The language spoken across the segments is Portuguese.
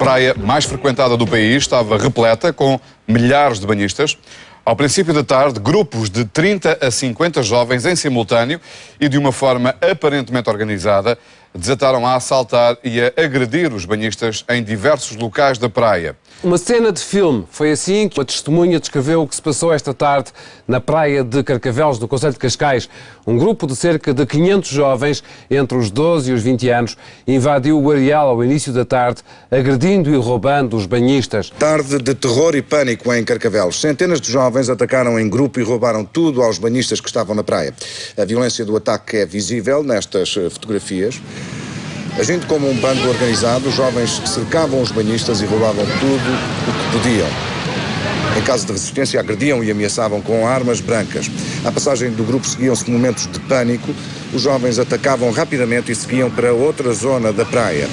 praia mais frequentada do país estava repleta, com milhares de banhistas. Ao princípio da tarde, grupos de 30 a 50 jovens em simultâneo e de uma forma aparentemente organizada desataram a assaltar e a agredir os banhistas em diversos locais da praia. Uma cena de filme. Foi assim que uma testemunha descreveu o que se passou esta tarde na praia de Carcavelos, no concelho de Cascais. Um grupo de cerca de 500 jovens, entre os 12 e os 20 anos, invadiu o areal ao início da tarde, agredindo e roubando os banhistas. Tarde de terror e pânico em Carcavelos. Centenas de jovens atacaram em grupo e roubaram tudo aos banhistas que estavam na praia. A violência do ataque é visível nestas fotografias. Agindo como um bando organizado, os jovens cercavam os banhistas e roubavam tudo o que podiam. Em caso de resistência, agrediam e ameaçavam com armas brancas. À passagem do grupo seguiam-se momentos de pânico. Os jovens atacavam rapidamente e seguiam para outra zona da praia.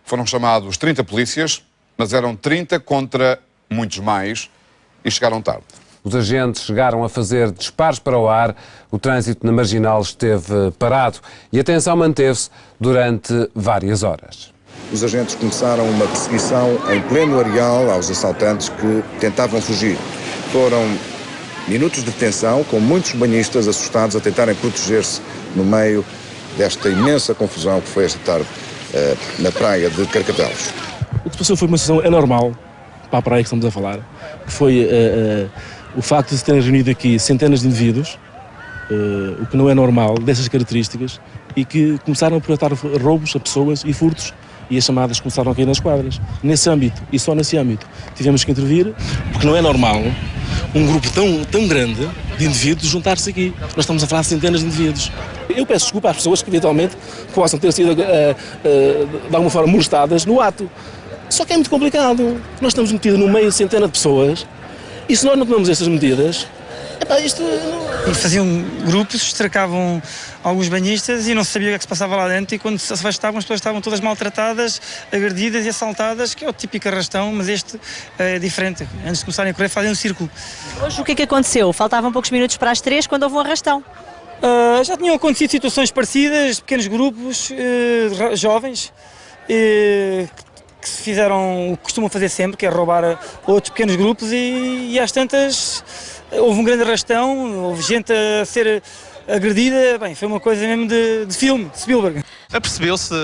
Foram chamados 30 polícias, mas eram 30 contra muitos mais e chegaram tarde. Os agentes chegaram a fazer disparos para o ar, o trânsito na Marginal esteve parado e a tensão manteve-se durante várias horas. Os agentes começaram uma perseguição em pleno areal aos assaltantes que tentavam fugir. Foram minutos de tensão, com muitos banhistas assustados a tentarem proteger-se no meio desta imensa confusão que foi esta tarde na praia de Carcavelos. O que se passou foi uma situação anormal para a praia que estamos a falar, que foi o facto de se terem reunido aqui centenas de indivíduos, o que não é normal, dessas características, e que começaram a projetar roubos a pessoas e furtos, e as chamadas começaram a cair nas quadras. Nesse âmbito, e só nesse âmbito, tivemos que intervir, porque não é normal um grupo tão grande de indivíduos juntar-se aqui. Nós estamos a falar de centenas de indivíduos. Eu peço desculpa às pessoas que eventualmente possam ter sido, de alguma forma, molestadas no ato. Só que é muito complicado. Nós estamos metidos no meio de centenas de pessoas, e se nós não tomamos estas medidas, isto... E faziam grupos, cercavam alguns banhistas e não se sabia o que é que se passava lá dentro, e quando se afastavam as pessoas estavam todas maltratadas, agredidas e assaltadas, que é o típico arrastão, mas este é diferente. Antes de começarem a correr fazem um círculo. Hoje o que é que aconteceu? Faltavam poucos minutos para as 3 quando houve um arrastão. Já tinham acontecido situações parecidas, pequenos grupos, jovens, que fizeram o que costumam fazer sempre, que é roubar outros pequenos grupos, e às tantas houve um grande arrastão, houve gente a ser agredida. Bem, foi uma coisa mesmo de filme, de Spielberg. Apercebeu-se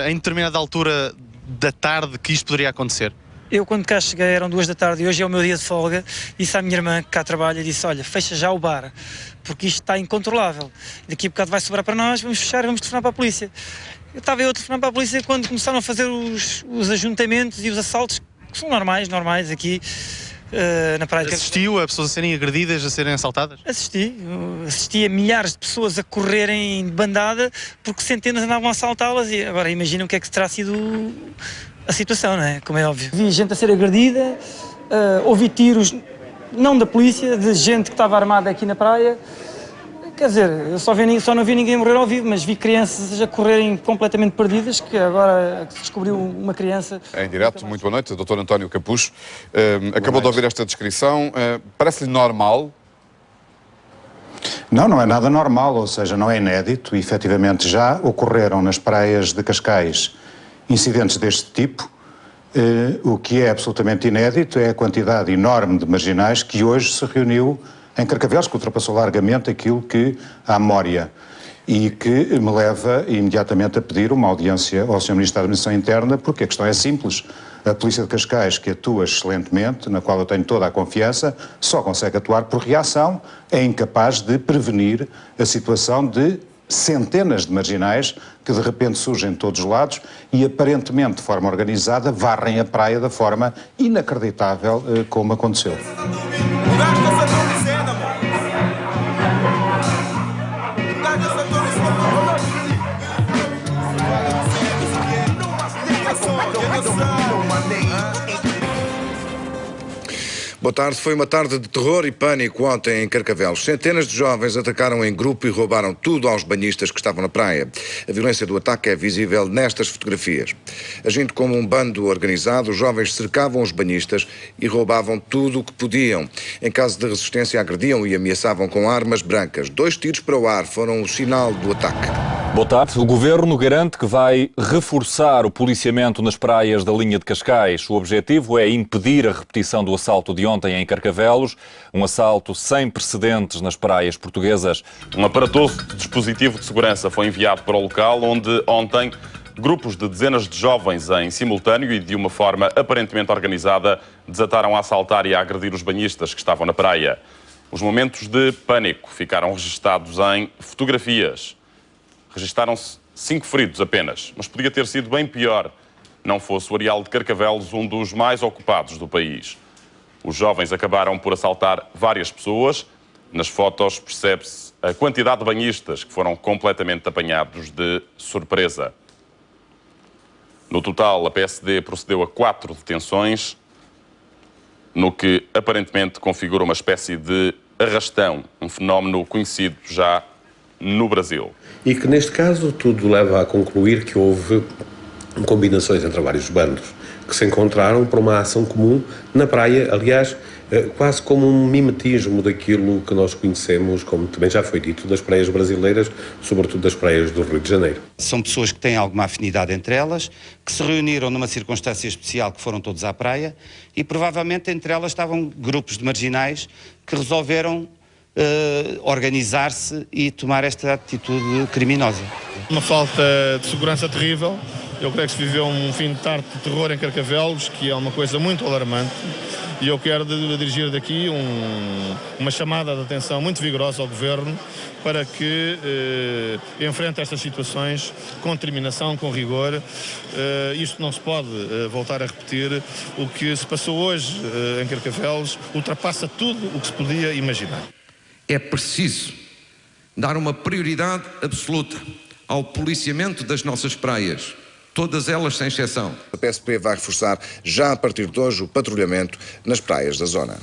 em determinada altura da tarde que isto poderia acontecer? Eu, quando cá cheguei, eram 2 da tarde e hoje é o meu dia de folga, disse à minha irmã que cá trabalha, disse: olha, fecha já o bar, porque isto está incontrolável. Daqui a bocado vai sobrar para nós, vamos fechar e vamos telefonar para a polícia. Eu estava a telefonar para a polícia quando começaram a fazer os ajuntamentos e os assaltos, que são normais aqui na praia. Assistiu a pessoas a serem agredidas, a serem assaltadas? Assisti a milhares de pessoas a correrem de bandada porque centenas andavam a assaltá-las, e agora imagina o que é que terá sido a situação, não é? Como é óbvio. Vi gente a ser agredida, ouvi tiros, não da polícia, de gente que estava armada aqui na praia. Quer dizer, eu só não vi ninguém morrer ao vivo, mas vi crianças a correrem completamente perdidas, que agora se descobriu uma criança... Em direto, muito boa noite, Dr. António Capucho. Acabou de ouvir esta descrição. Parece-lhe normal? Não, não é nada normal, ou seja, não é inédito. Efetivamente já ocorreram nas praias de Cascais incidentes deste tipo. O que é absolutamente inédito é a quantidade enorme de marginais que hoje se reuniu em Carcavelos, que ultrapassou largamente aquilo que há memória, e que me leva imediatamente a pedir uma audiência ao Sr. Ministro da Administração Interna, porque a questão é simples. A Polícia de Cascais, que atua excelentemente, na qual eu tenho toda a confiança, só consegue atuar por reação, é incapaz de prevenir a situação de centenas de marginais que de repente surgem de todos os lados e aparentemente de forma organizada varrem a praia da forma inacreditável como aconteceu. Boa tarde. Foi uma tarde de terror e pânico ontem em Carcavelos. Centenas de jovens atacaram em grupo e roubaram tudo aos banhistas que estavam na praia. A violência do ataque é visível nestas fotografias. Agindo como um bando organizado, os jovens cercavam os banhistas e roubavam tudo o que podiam. Em caso de resistência, agrediam e ameaçavam com armas brancas. 2 tiros para o ar foram o sinal do ataque. Boa tarde. O Governo garante que vai reforçar o policiamento nas praias da linha de Cascais. O objetivo é impedir a repetição do assalto de ontem em Carcavelos, um assalto sem precedentes nas praias portuguesas. Um aparatoso dispositivo de segurança foi enviado para o local onde ontem grupos de dezenas de jovens em simultâneo e de uma forma aparentemente organizada desataram a assaltar e a agredir os banhistas que estavam na praia. Os momentos de pânico ficaram registados em fotografias. Registaram-se 5 feridos apenas, mas podia ter sido bem pior, não fosse o areal de Carcavelos um dos mais ocupados do país. Os jovens acabaram por assaltar várias pessoas. Nas fotos percebe-se a quantidade de banhistas que foram completamente apanhados de surpresa. No total, a PSD procedeu a 4 detenções, no que aparentemente configura uma espécie de arrastão, um fenómeno conhecido já no Brasil. E que neste caso tudo leva a concluir que houve combinações entre vários bandos que se encontraram para uma ação comum na praia, aliás, quase como um mimetismo daquilo que nós conhecemos, como também já foi dito, das praias brasileiras, sobretudo das praias do Rio de Janeiro. São pessoas que têm alguma afinidade entre elas, que se reuniram numa circunstância especial, que foram todos à praia, e provavelmente entre elas estavam grupos de marginais que resolveram organizar-se e tomar esta atitude criminosa. Uma falta de segurança terrível. Eu creio que se viveu um fim de tarde de terror em Carcavelos, que é uma coisa muito alarmante, e eu quero dirigir daqui uma chamada de atenção muito vigorosa ao Governo para que enfrente estas situações com determinação, com rigor. Isto não se pode voltar a repetir. O que se passou hoje em Carcavelos ultrapassa tudo o que se podia imaginar. É preciso dar uma prioridade absoluta ao policiamento das nossas praias, todas elas sem exceção. A PSP vai reforçar já a partir de hoje o patrulhamento nas praias da zona.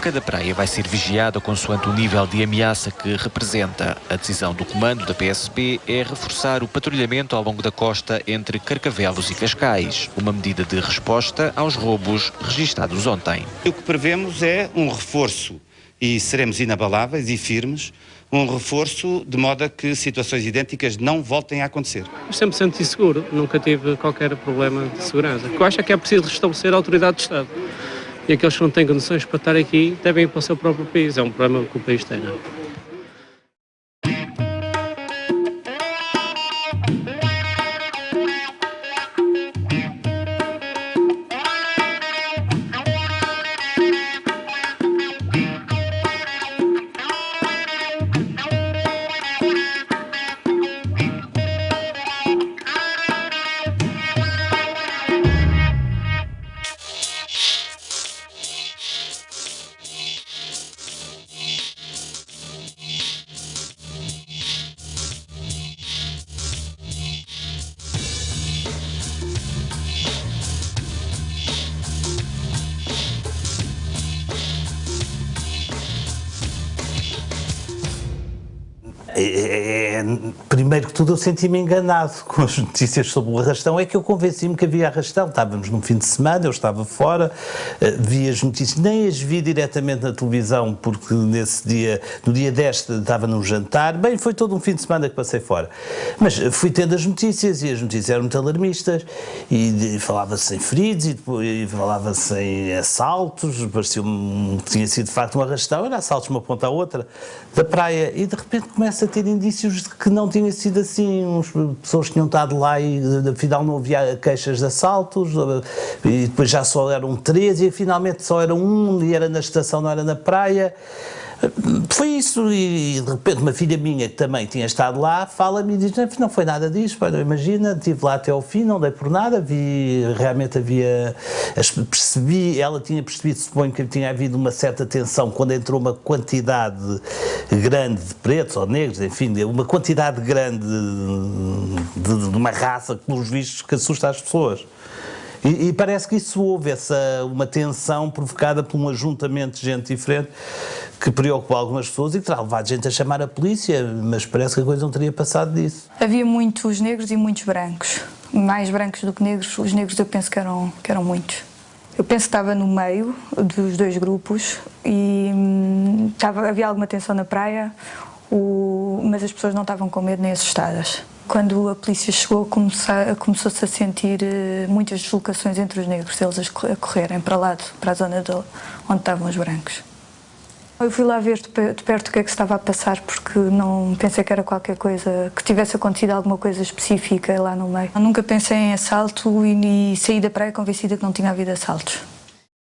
Cada praia vai ser vigiada consoante o nível de ameaça que representa. A decisão do comando da PSP é reforçar o patrulhamento ao longo da costa entre Carcavelos e Cascais, uma medida de resposta aos roubos registados ontem. O que prevemos é um reforço, e seremos inabaláveis e firmes, um reforço de modo a que situações idênticas não voltem a acontecer. Sempre senti seguro, nunca tive qualquer problema de segurança. O que eu acho é que é preciso restabelecer a autoridade do Estado. E aqueles que não têm condições para estar aqui devem ir para o seu próprio país. É um problema que o país tem, não é? Primeiro que tudo eu senti-me enganado com as notícias sobre o arrastão. É que eu convenci-me que havia arrastão. Estávamos num fim de semana, eu estava fora, vi as notícias, nem as vi diretamente na televisão, porque nesse dia, no dia 10 estava num jantar. Bem, foi todo um fim de semana que passei fora. Mas fui tendo as notícias, e as notícias eram muito alarmistas, e falava-se em feridos, e falava-se em assaltos, parecia-me que tinha sido de facto um arrastão, era assaltos de uma ponta à outra da praia, e de repente começa a ter indícios de que não tinha sido assim, pessoas tinham estado lá e afinal não havia queixas de assaltos, e depois já só eram 3 e finalmente só era um e era na estação, não era na praia. Foi isso, e de repente uma filha minha que também tinha estado lá fala-me e diz: não foi nada disso, imagina, estive lá até ao fim, não dei por nada, vi, realmente havia, percebi, ela tinha percebido, suponho que tinha havido uma certa tensão quando entrou uma quantidade grande de pretos ou negros, enfim, uma quantidade grande de uma raça que, pelos vistos, que assusta as pessoas. E parece que isso houve, uma tensão provocada por um ajuntamento de gente diferente que preocupou algumas pessoas e que terá levado gente a chamar a polícia, mas parece que a coisa não teria passado disso. Havia muitos negros e muitos brancos, mais brancos do que negros. Os negros eu penso que eram muitos. Eu penso que estava no meio dos dois grupos e havia alguma tensão na praia. mas as pessoas não estavam com medo nem assustadas. Quando a polícia chegou, começou-se a sentir muitas deslocações entre os negros, eles a correrem para lá, para a zona onde estavam os brancos. Eu fui lá ver de perto o que é que se estava a passar, porque não pensei que era qualquer coisa, que tivesse acontecido alguma coisa específica lá no meio. Eu nunca pensei em assalto e saí da praia convencida que não tinha havido assaltos.